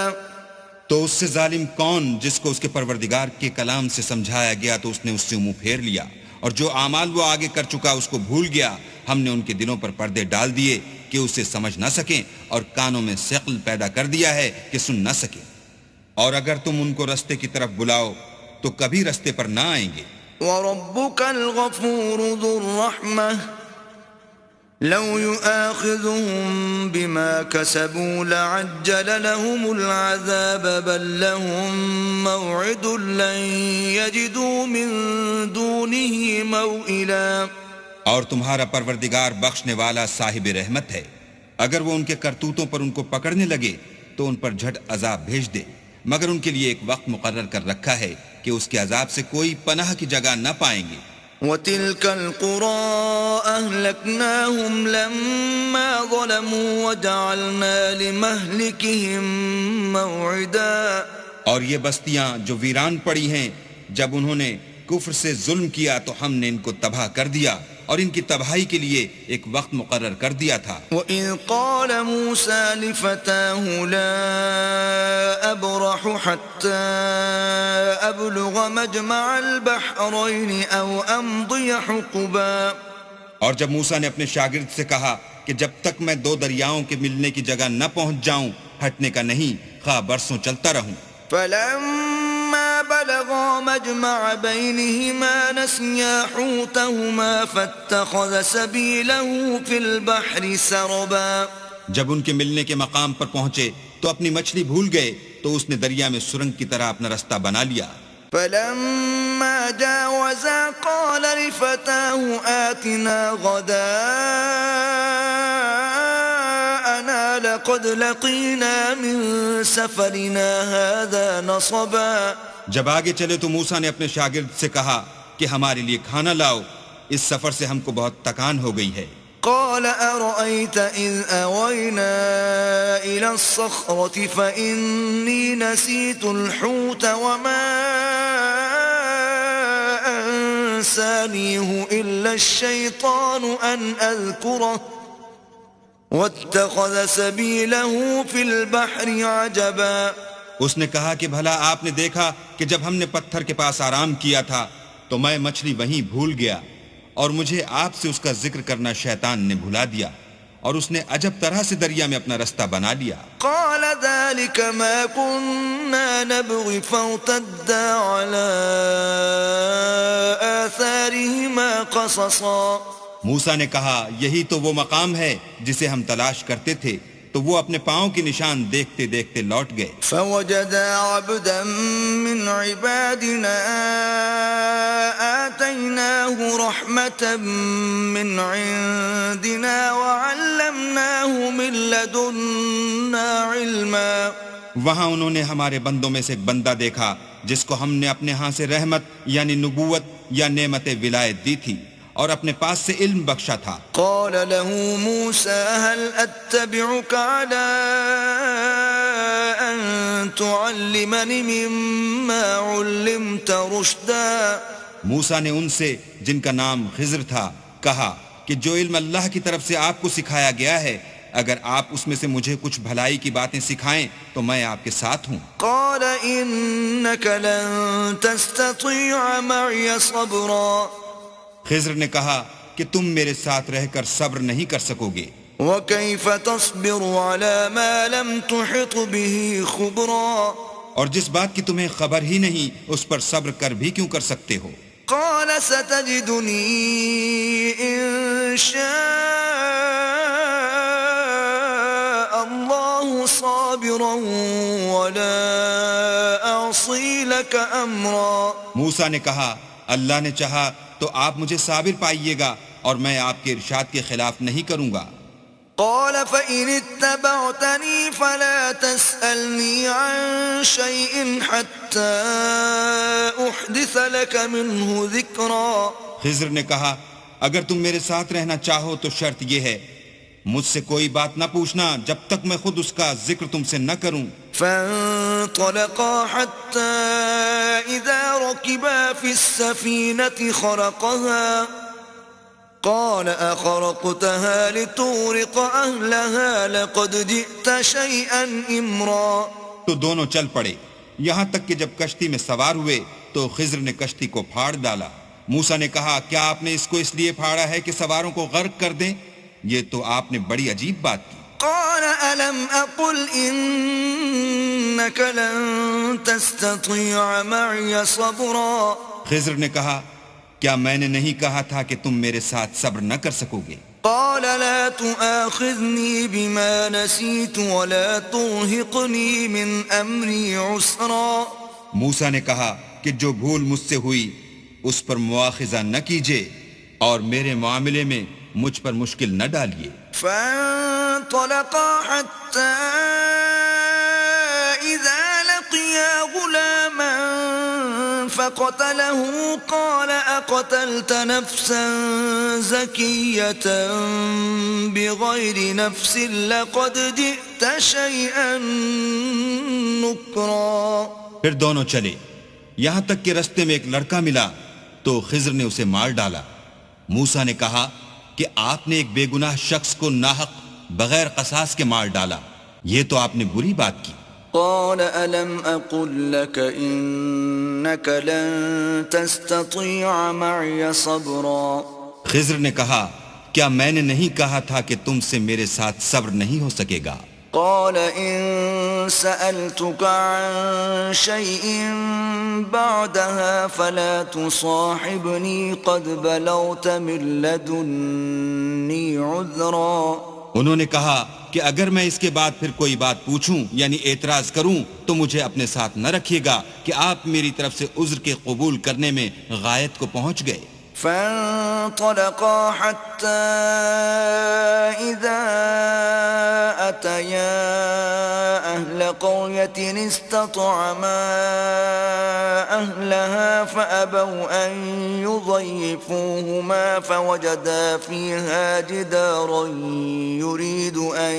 تو اس سے ظالم کون جس کو اس کے پروردگار کے کلام سے سمجھایا گیا تو اس نے اس سے منہ پھیر لیا، اور جو اعمال وہ آگے کر چکا اس کو بھول گیا۔ ہم نے ان کے دلوں پر پردے ڈال دیے کہ اسے سمجھ نہ سکیں، اور کانوں میں ثقل پیدا کر دیا ہے کہ سن نہ سکیں، اور اگر تم ان کو رستے کی طرف بلاؤ تو کبھی رستے پر نہ آئیں گے۔
وَرَبُّكَ الْغَفُورُ ذُو الرَّحْمَةِ لو يؤاخذهم بما كسبوا لعجل لهم العذاب بل لهم موعد لن يجدوا من دونه موئلا.
اور تمہارا پروردگار بخشنے والا صاحب رحمت ہے، اگر وہ ان کے کرتوتوں پر ان کو پکڑنے لگے تو ان پر جھٹ عذاب بھیج دے، مگر ان کے لیے ایک وقت مقرر کر رکھا ہے کہ اس کے عذاب سے کوئی پناہ کی جگہ نہ پائیں گے.
وَتِلْكَ الْقُرَىٰ أَهْلَكْنَاهُمْ لَمَّا ظَلَمُوا وَجَعَلْنَا لِمَهْلِكِهِمْ مَوْعِدًا.
اور یہ بستیاں جو ویران پڑی ہیں، جب انہوں نے کفر سے ظلم کیا تو ہم نے ان کو تباہ کر دیا اور ان کی تباہی کے لیے ایک وقت مقرر کر دیا تھا.
وَإِذْ قَالَ مُوسَىٰ لِفَتَاهُ لَا أَبْرَحُ حَتَّىٰ أَبْلُغَ مَجْمَعَ الْبَحْرَيْنِ أَوْ أَمْضِيَ حُقُبًا.
اور جب موسیٰ نے اپنے شاگرد سے کہا کہ جب تک میں دو دریاؤں کے ملنے کی جگہ نہ پہنچ جاؤں ہٹنے کا نہیں، خواہ برسوں چلتا رہوں.
فَلَمَّا بَلَغَا مَجْمَعَ بَيْنِهِمَا نَسِيَا حُوتَهُمَا فَاتَّخَذَ سَبِيلَهُ فِي الْبَحْرِ سَرَبًا.
جب ان کے ملنے کے مقام پر پہنچے تو اپنی مچھلی بھول گئے تو اس نے دریا میں سرنگ کی طرح اپنا رستہ بنا لیا.
فَلَمَّا جَاوَزَا قَالَ لِفَتَاهُ آتِنَا غَدَاءَنَا لَقَدْ لَقِينَا مِن سَفَرِنَا هَذَا نَصَبًا.
جب آگے چلے تو موسیٰ نے اپنے شاگرد سے کہا کہ ہمارے لیے کھانا لاؤ، اس سفر سے ہم کو بہت تکان ہو گئی ہے.
قال أرأيت إذ أوينا إلى الصخرة فإني نسيت الحوت وما أنسانيه إلا الشيطان أن أذكره واتخذ سبيله في البحر عجبا.
اس نے کہا کہ بھلا آپ نے دیکھا کہ جب ہم نے پتھر کے پاس آرام کیا تھا تو میں مچھلی وہیں بھول گیا اور مجھے آپ سے اس کا ذکر کرنا شیطان نے بھلا دیا اور اس نے عجب طرح سے دریا میں اپنا رستہ بنا لیا.
قال ذلك ما كنا نبغي فارتدا على آثارهما قصصا.
موسیٰ نے کہا یہی تو وہ مقام ہے جسے ہم تلاش کرتے تھے، تو وہ اپنے پاؤں کی نشان دیکھتے دیکھتے لوٹ گئے.
فوجدا عبدا من عبادنا آتيناه رحمة من عندنا وعلمناه من لدنا علما.
وہاں انہوں نے ہمارے بندوں میں سے ایک بندہ دیکھا جس کو ہم نے اپنے ہاں سے رحمت یعنی نبوت یا نعمت ولایت دی تھی اور اپنے پاس سے علم بخشا تھا.
قال له موسى هل أتبعك على أن تعلمني مما علمت رشدا.
موسیٰ نے ان سے جن کا نام خضر تھا کہا کہ جو علم اللہ کی طرف سے آپ کو سکھایا گیا ہے اگر آپ اس میں سے مجھے کچھ بھلائی کی باتیں سکھائیں تو میں آپ کے ساتھ ہوں.
قال إنك لن تستطيع معي صبرا.
خضر نے کہا کہ تم میرے ساتھ رہ کر صبر نہیں کر سکو گے.
وكيف تصبر على ما لم تحط به خبرا.
اور جس بات کی تمہیں خبر ہی نہیں اس پر صبر کر بھی کیوں کر سکتے ہو.
قال ستجدني إن شاء الله صابرا ولا أعصي لك أمرا.
موسیٰ نے کہا اللہ نے چاہا تو آپ مجھے صابر پائیے گا اور میں آپ کے ارشاد کے خلاف نہیں کروں گا.
قال فإن اتبعتني فلا تسألني عن شيء حتى أحدث لك منه ذكرا.
خضر نے کہا اگر تم میرے ساتھ رہنا چاہو تو شرط یہ ہے مجھ سے کوئی بات نہ پوچھنا جب تک میں خود اس کا ذکر تم سے نہ کروں.
فانطلقا حتى إذا ركبا في السفينة خرقها قال أخرقتها لتغرق أهلها لقد جئت شيئا إمرا.
تو دونوں چل پڑے یہاں تک کہ جب کشتی میں سوار ہوئے تو خضر نے کشتی کو پھاڑ ڈالا. موسیٰ نے کہا کیا آپ نے اس کو اس لیے پھاڑا ہے کہ سواروں کو غرق کر دیں؟ یہ تو آپ نے بڑی عجیب بات کی.
قال ألم أقل إنك لن تستطيع معي صبرا.
خضر نے کہا کیا میں نے نہیں کہا تھا کہ تم میرے ساتھ صبر نہ کر سکو گے؟
قال لا تؤاخذني بما نسيت ولا ترهقني من أمري عسرا.
موسیٰ نے کہا کہ جو بھول مجھ سے ہوئی اس پر مواخذہ نہ کیجیے اور میرے معاملے میں مجھ پر مشکل نہ ڈالیے.
فانطلقا حتى إذا لقيا غلاما فقتله قال أقتلت نفسا زكية بغير نفس لقد جئت شيئا نكرا.
پھر دونوں چلے یہاں تک کہ رستے میں ایک لڑکا ملا تو خضر نے اسے مار ڈالا. موسیٰ نے کہا کہ آپ نے ایک بے گناہ شخص کو ناحق بغیر قصاص کے مار ڈالا، یہ تو آپ نے بری بات کی.
قال ألم أقل لك إنك لن تستطيع معي صبرا.
خضر نے کہا کیا میں نے نہیں کہا تھا کہ تم سے میرے ساتھ صبر نہیں ہو سکے گا.
قال إن سألتك عن شيء بعدها فلا تصاحبني قد بلغت من لدني عذرا.
انہوں نے کہا کہ اگر میں اس کے بعد پھر کوئی بات پوچھوں یعنی اعتراض کروں تو مجھے اپنے ساتھ نہ رکھیے گا کہ آپ میری طرف سے عذر کے قبول کرنے میں غایت کو پہنچ گئے.
فانطلقا حتى إذا أتيا أهل قرية استطعما أهلها فأبوا أن يضيفوهما فوجدا فيها جدارا يريد أن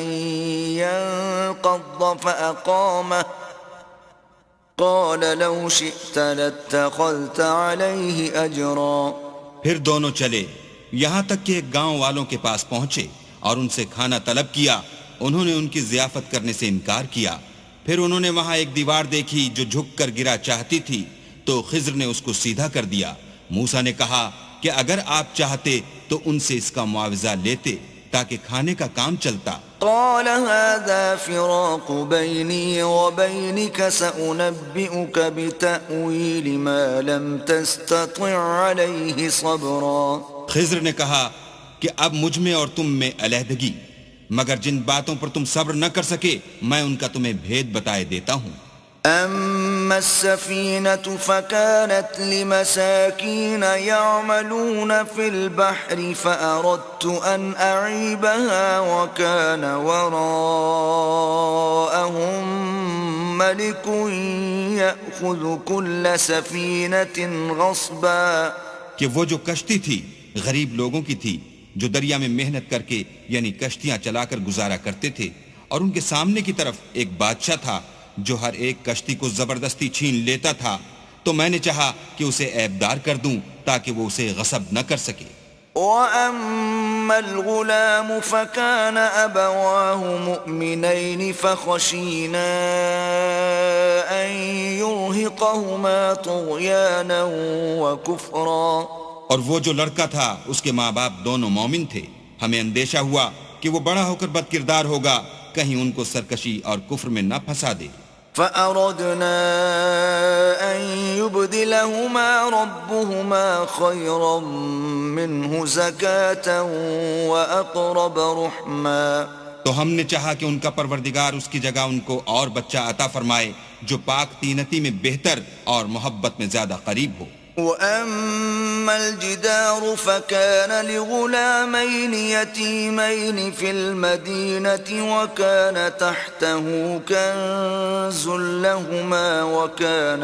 ينقض فأقامه قال لو شئت لاتخذت عليه أجرا.
پھر دونوں چلے یہاں تک کہ ایک گاؤں والوں کے پاس پہنچے اور ان سے کھانا طلب کیا. انہوں نے ان کی ضیافت کرنے سے انکار کیا. پھر انہوں نے وہاں ایک دیوار دیکھی جو جھک کر گرا چاہتی تھی تو خضر نے اس کو سیدھا کر دیا. موسیٰ نے کہا کہ اگر آپ چاہتے تو ان سے اس کا معاوضہ لیتے تاکہ کھانے کا کام چلتا.
قال هذا فراق بيني وبينك سأنبئك بتأويل ما لم تستطع عليه صبرا.
خضر نے کہا کہ اب مجھ میں اور تم میں علیحدگی، مگر جن باتوں پر تم صبر نہ کر سکے میں ان کا تمہیں بھید بتائے دیتا ہوں.
أما السفينة فكانت لمساكين يعملون في البحر فأردت أن أعيبها وكان وراءهم ملك يأخذ كل سفينة غصبا.
کہ وہ جو کشتی تھی غریب لوگوں کی تھی جو دریا میں محنت کر کے یعنی کشتیاں چلا کر گزارا کرتے تھے، اور ان کے سامنے کی طرف ایک بادشاہ تھا جو ہر ایک کشتی کو زبردستی چھین لیتا تھا. تو میں نے چاہا کہ اسے عیبدار کر دوں تاکہ وہ اسے غصب نہ کر سکے.
وَأَمَّا الْغُلَامُ فَكَانَ أَبَوَاهُ مُؤْمِنَيْنِ فَخَشِينَا أَن يُرْهِقَهُمَا طُغْيَانًا وَكُفْرًا.
اور وہ جو لڑکا تھا اس کے ماں باپ دونوں مومن تھے. ہمیں اندیشہ ہوا کہ وہ بڑا ہو کر بد کردار ہوگا، کہیں ان کو سرکشی اور کفر میں نہ پھنسا دے.
فَأَرَدْنَا أَن يُبْدِلَهُمَا رَبُّهُمَا خَيْرًا مِّنْهُ زَكَاةً وَأَقْرَبَ رُحْمًا.
تو ہم نے چاہا کہ ان کا پروردگار اس کی جگہ ان کو اور بچہ عطا فرمائے جو پاک تینتی میں بہتر اور محبت میں زیادہ قریب ہو.
وَأَمَّا الْجِدَارُ فَكَانَ لِغُلَامَيْنِ يَتِيمَيْنِ فِي الْمَدِينَةِ وَكَانَ تَحْتَهُ كَنزٌ لَهُمَا وَكَانَ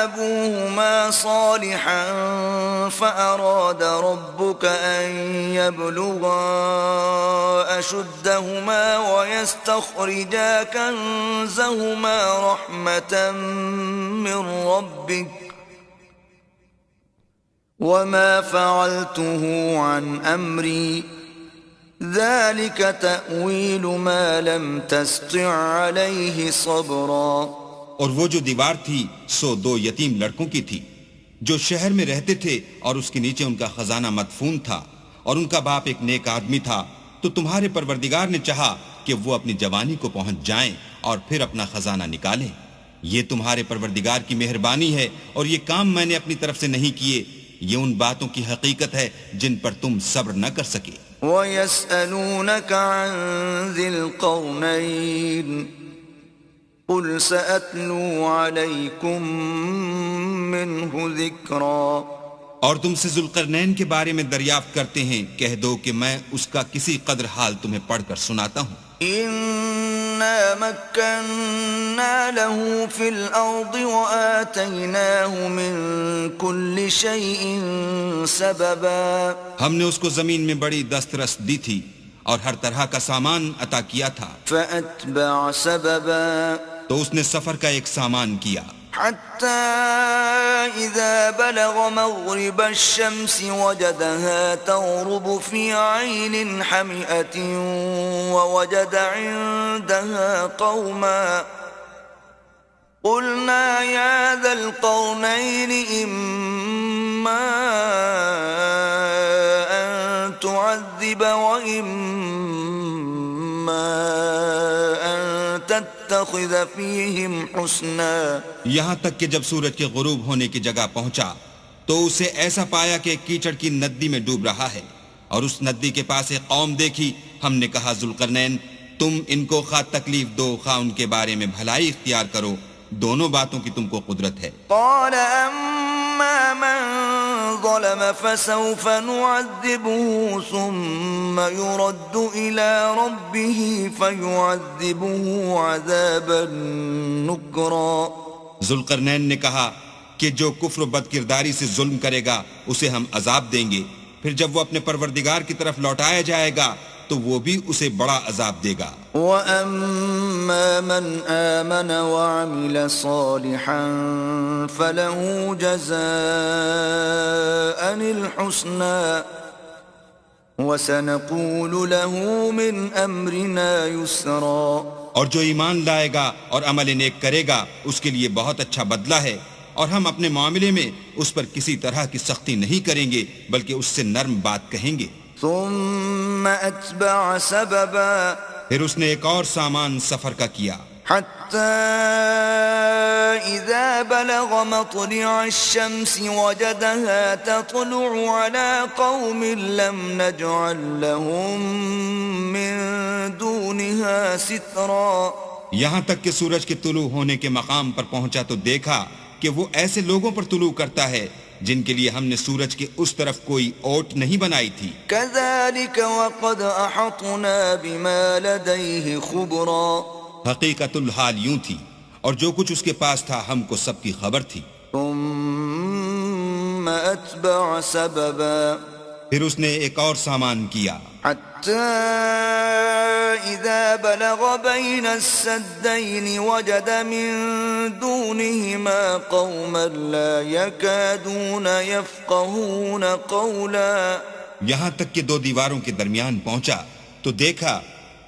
أَبُوهُمَا صَالِحًا فَأَرَادَ رَبُّكَ أَن يَبْلُغَا أَشُدَّهُمَا وَيَسْتَخْرِجَا كَنزَهُمَا رَحْمَةً مِّن رَّبِّكَ وَمَا فَعَلْتُهُ عَنْ أَمْرِي ذَلِكَ تَأْوِيلُ مَا لَمْ تَسْطِع عَلَيْهِ صَبْرًا.
اور وہ جو دیوار تھی سو دو یتیم لڑکوں کی تھی جو شہر میں رہتے تھے اور اس کے نیچے ان کا خزانہ مدفون تھا، اور ان کا باپ ایک نیک آدمی تھا. تو تمہارے پروردگار نے چاہا کہ وہ اپنی جوانی کو پہنچ جائیں اور پھر اپنا خزانہ نکالیں.
یہ تمہارے پروردگار کی مہربانی ہے اور یہ کام میں نے اپنی طرف سے نہیں کیے، یہ ان باتوں کی حقیقت ہے جن پر تم صبر نہ کر سکے۔
وَيَسْأَلُونَكَ عَنْ ذِي الْقَرْنَيْنِ قُلْ سَأَتْلُو عَلَيْكُمْ مِنْهُ ذِكْرًا۔
اور تم سے ذوالقرنین کے بارے میں دریافت کرتے ہیں، کہہ دو کہ میں اس کا کسی قدر حال تمہیں پڑھ کر سناتا ہوں۔
إِنَّا مَكَّنَّا لَهُ فِي الْأَرْضِ وَآتَيْنَاهُ مِنْ كُلِّ شَيْءٍ سَبَبًا۔
ہم نے اس کو زمین میں بڑی دسترس دی تھی اور ہر طرح کا سامان عطا کیا تھا،
فَأَتْبَعَ سَبَبًا،
تو اس نے سفر کا ایک سامان کیا،
حَتَّى إِذَا بَلَغَ مَغْرِبَ الشَّمْسِ وَجَدَهَا تَغْرُبُ فِي عَيْنٍ حَمِئَةٍ وَوَجَدَ عِندَهَا قَوْمًا قُلْنَا يَا ذَا الْقَرْنَيْنِ إِمَّا أَن تُعَذِّبَ وَإِمَّا أَن تَتَّخِذَ فِيهِمْ حُسْنًا۔
یہاں تک کہ جب سورج کے غروب ہونے کی جگہ پہنچا تو اسے ایسا پایا کہ کیچڑ کی ندی میں ڈوب رہا ہے، اور اس ندی کے پاس ایک قوم دیکھی۔ ہم نے کہا ذوالقرنین تم ان کو خواہ تکلیف دو خواہ ان کے بارے میں بھلائی اختیار کرو، دونوں باتوں کی تم کو قدرت ہے۔
قال أما من ظلم فسوف نعذبه ثم يرد إلى ربه فيعذبه عذابا نكرا۔
ذوالقرنین نے کہا کہ جو کفر و بد کرداری سے ظلم کرے گا اسے ہم عذاب دیں گے، پھر جب وہ اپنے پروردگار کی طرف لوٹایا جائے گا تو وہ بھی اسے بڑا عذاب دے گا۔
وَأَمَّا مَنْ آمَنَ وَعَمِلَ صَالِحًا فَلَهُ جَزَاءً الْحُسْنَى وَسَنَقُولُ لَهُ مِنْ أَمْرِنَا يُسْرًا۔
اور جو ایمان لائے گا اور عمل نیک کرے گا اس کے لیے بہت اچھا بدلہ ہے، اور ہم اپنے معاملے میں اس پر کسی طرح کی سختی نہیں کریں گے بلکہ اس سے نرم بات کہیں گے۔
ثم أتبع سببا،
پھر اس نے ایک اور سامان سفر کا کیا،
حتى إذا بلغ مطلع الشمس وجدها تطلع على قوم لم نجعل لهم من دونها سترا۔
یہاں تک کہ سورج کے طلوع ہونے کے مقام پر پہنچا تو دیکھا کہ وہ ایسے لوگوں پر طلوع کرتا ہے جن کے لیے ہم نے سورج کے اس طرف کوئی اوٹ نہیں بنائی تھی۔
كذلك وقد أحطنا بما لديه خبرا،
حقیقت الحال یوں تھی اور جو کچھ اس کے پاس تھا ہم کو سب کی خبر تھی۔
ثم أتبع سببا،
پھر اس نے ایک اور سامان کیا،
حتى إذا بلغ بين السدين وجد من دونهما قوما لا يكادون يفقهون قولا۔
یہاں تک کہ دو دیواروں کے درمیان پہنچا تو دیکھا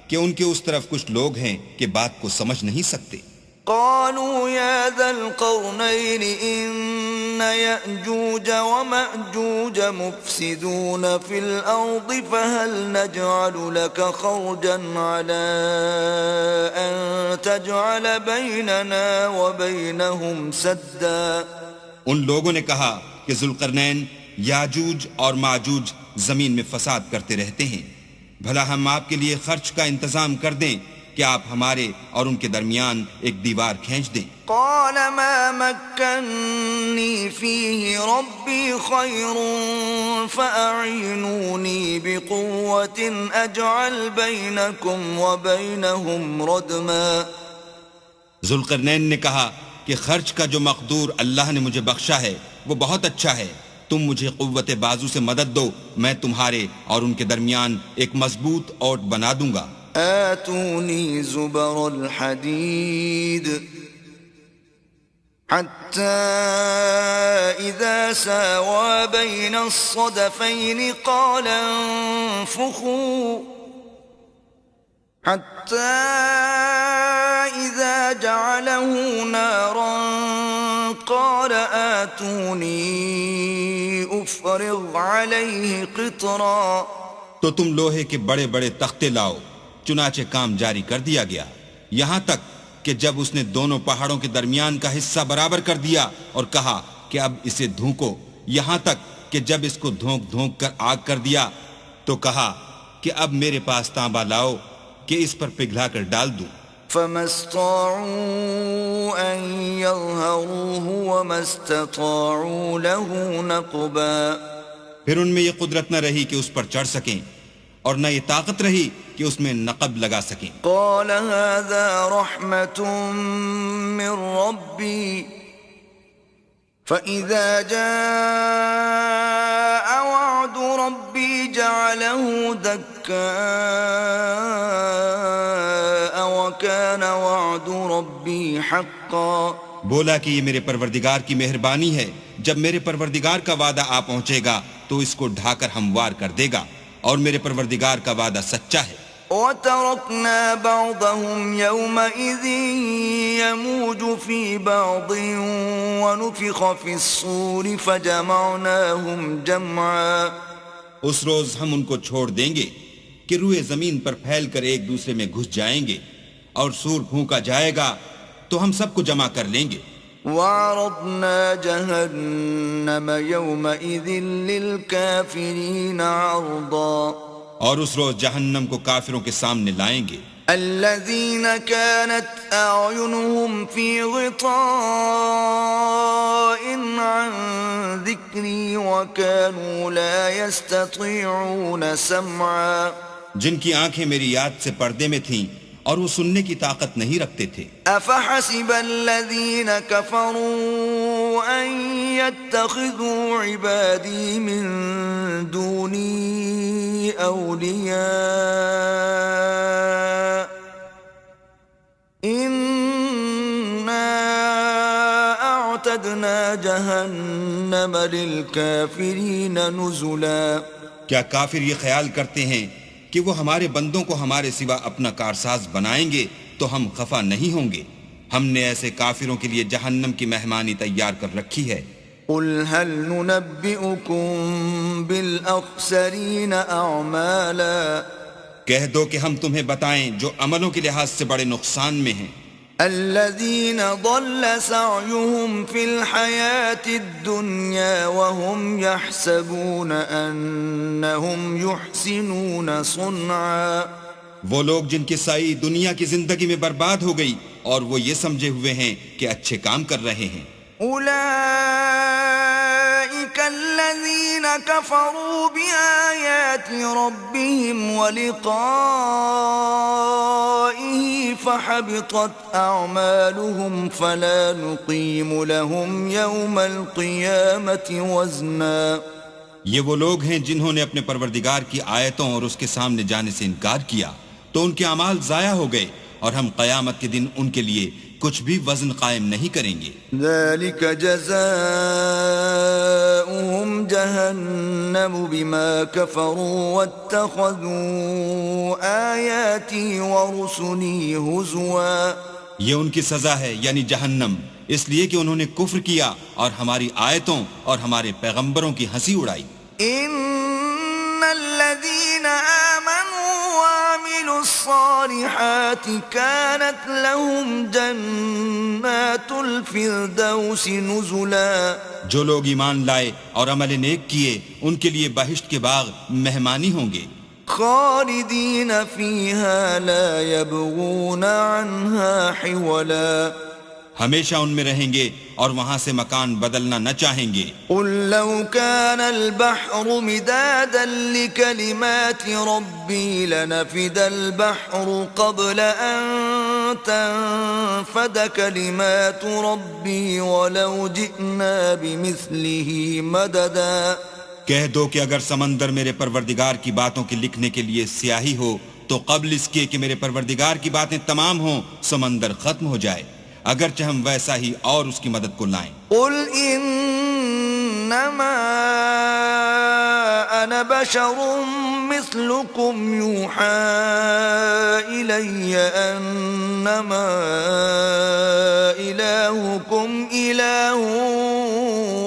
کہ ان کے اس طرف کچھ لوگ ہیں کہ بات کو سمجھ نہیں سکتے۔
قالوا يا ذا القرنين إن يأجوج ومأجوج مفسدون في الأرض فهل نجعل لك خرجا على أن تجعل بيننا وبينهم سدا۔
ان لوگوں نے کہا کہ ذوالقرنین یاجوج اور ماجوج زمین میں فساد کرتے رہتے ہیں، بھلا ہم آپ کے لیے خرچ کا انتظام کر دیں کہ آپ ہمارے اور ان کے درمیان ایک دیوار کھینچ دیں۔
قال ما مكنني فيه ربي خير فأعينوني بقوة أجعل بينكم وبينهم ردما۔
ذوالقرنین نے کہا کہ خرچ کا جو مقدور اللہ نے مجھے بخشا ہے وہ بہت اچھا ہے، تم مجھے قوت بازو سے مدد دو، میں تمہارے اور ان کے درمیان ایک مضبوط اوٹ بنا دوں گا۔
آتوني زبر الحديد حتى إذا ساوى بين الصدفين قال انفخوا حتى إذا جعله نارا قال آتوني أفرغ عليه قطرا۔
تو تم لوہے کے بڑے بڑے تختے لاؤ، چنانچہ کام جاری کر دیا گیا، یہاں تک کہ جب اس نے دونوں پہاڑوں کے درمیان کا حصہ برابر کر دیا اور کہا کہ اب اسے دھونکو، یہاں تک کہ جب اس کو دھونک دھونک کر آگ کر دیا تو کہا کہ اب میرے پاس تانبا لاؤ کہ اس پر پگھلا کر ڈال دوں۔
فما استطاعوا أن يظهروه وما استطاعوا له نقبا،
پھر ان میں یہ قدرت نہ رہی کہ اس پر چڑھ سکیں اور نہ یہ طاقت رہی کہ اس میں نقب لگا سکیں۔
قال هذا رحمة من ربي فإذا جاء وعد ربي جعله دكاء وكان وعد ربي حقا۔
بولا کہ یہ میرے پروردگار کی مہربانی ہے، جب میرے پروردگار کا وعدہ آ پہنچے گا تو اس کو ڈھا کر ہموار کر دے گا، اور میرے پروردگار کا وعدہ سچا ہے۔
وَتَرَكْنَا بَعْضَهُمْ يَوْمَئِذٍ يَمُوجُ فِي بَعْضٍ وَنُفِخَ فِي الصُّورِ فَجَمَعْنَاهُمْ جَمْعًا۔
اس روز ہم ان کو چھوڑ دیں گے کہ روئے زمین پر پھیل کر ایک دوسرے میں گھس جائیں گے، اور سور پھونکا جائے گا تو ہم سب کو جمع کر لیں گے۔
وَعَرَضْنَا جَهَنَّمَ يَوْمَئِذٍ لِلْكَافِرِينَ عَرْضًا۔
اور اس روز جہنم کو کافروں کے سامنے لائیں گے۔
الذين كانت أعينهم في غطاء عن ذكري وكانوا لا يستطيعون سمعا،
جن کی آنکھیں میری یاد سے پردے میں تھیں اور وہ سننے کی طاقت نہیں رکھتے تھے۔
أفحسب الذين كفروا أن يتخذوا عبادي من دوني أولياء إنا أعتدنا جهنم للكافرين نزلا۔
کیا کافر یہ خیال کرتے ہیں کہ وہ ہمارے بندوں کو ہمارے سوا اپنا کارساز بنائیں گے تو ہم خفا نہیں ہوں گے؟ ہم نے ایسے کافروں کے لیے جہنم کی مہمانی تیار کر رکھی ہے۔
قل هل ننبئكم بالأخسرين أعمالا،
کہہ دو کہ ہم تمہیں بتائیں جو عملوں کے لحاظ سے بڑے نقصان میں ہیں۔
الذين ضل سعيهم في الحياة الدنيا وهم يحسبون أنهم يحسنون صنعا،
وہ لوگ جن کی سائی دنیا کی زندگی میں برباد ہو گئی اور وہ یہ سمجھے ہوئے ہیں کہ اچھے کام کر رہے ہیں۔
أولئك الذين كفروا بآيات ربهم ولقائه فحبطت أعمالهم فلا نقيم لهم يوم القيامة وزنا۔
یہ وہ لوگ ہیں جنہوں نے اپنے پروردگار کی آیتوں اور اس کے سامنے جانے سے انکار کیا تو ان کے اعمال ضائع ہو گئے، اور ہم قیامت کے دن ان کے لیے کچھ بھی وزن قائم نہیں کریں گے۔
ذلك جزاؤهم جهنم بما كفروا واتخذوا آياتي ورسلي هزوا۔
یہ ان کی سزا ہے یعنی جہنم، اس لیے کہ انہوں نے کفر کیا اور ہماری آیتوں اور ہمارے پیغمبروں کی ہنسی اڑائی۔
ان الذين آمنوا وعملوا الصالحات كانت لهم جنات الفردوس نزلا۔
جو لوگ ایمان لائے اور عمل نیک کیے ان کے لیے بہشت کے باغ مہمانی ہوں گے،
خالدین فیہا لا یبغون عنہا حولا۔
ہمیشہ ان میں رہیں گے اور وہاں سے مکان بدلنا نہ چاہیں گے۔
قل لو كان البحر مدادا لكلمات ربي لنفد البحر قبل أن تنفد كلمات ربي ولو جئنا بمثله مددا۔
کہہ دو کہ اگر سمندر میرے پروردگار کی باتوں کے لکھنے کے لیے سیاہی ہو تو قبل اس کے کہ میرے پروردگار کی باتیں تمام ہوں سمندر ختم ہو جائے، اگرچہ ہم ویسا ہی اور اس کی مدد کو لائیں۔
قل انما انا بشر مثلكم يوحى الي انما الهكم اله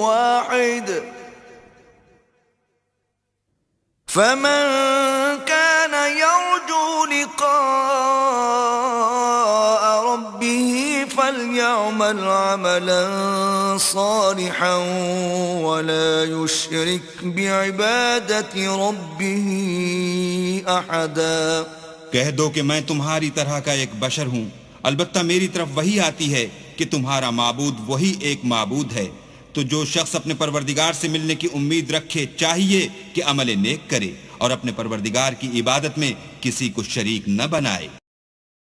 واحد فمن كان يرجو لقاء ربه يعمل عملا صالحا ولا يشرك بعبادة ربه أحدا.
کہہ دو کہ میں تمہاری طرح کا ایک بشر ہوں، البتہ میری طرف وہی آتی ہے کہ تمہارا معبود وہی ایک معبود ہے. تو جو شخص اپنے پروردگار سے ملنے کی امید رکھے چاہیے کہ عمل نیک کرے اور اپنے پروردگار کی عبادت میں کسی کو شریک نہ بنائے.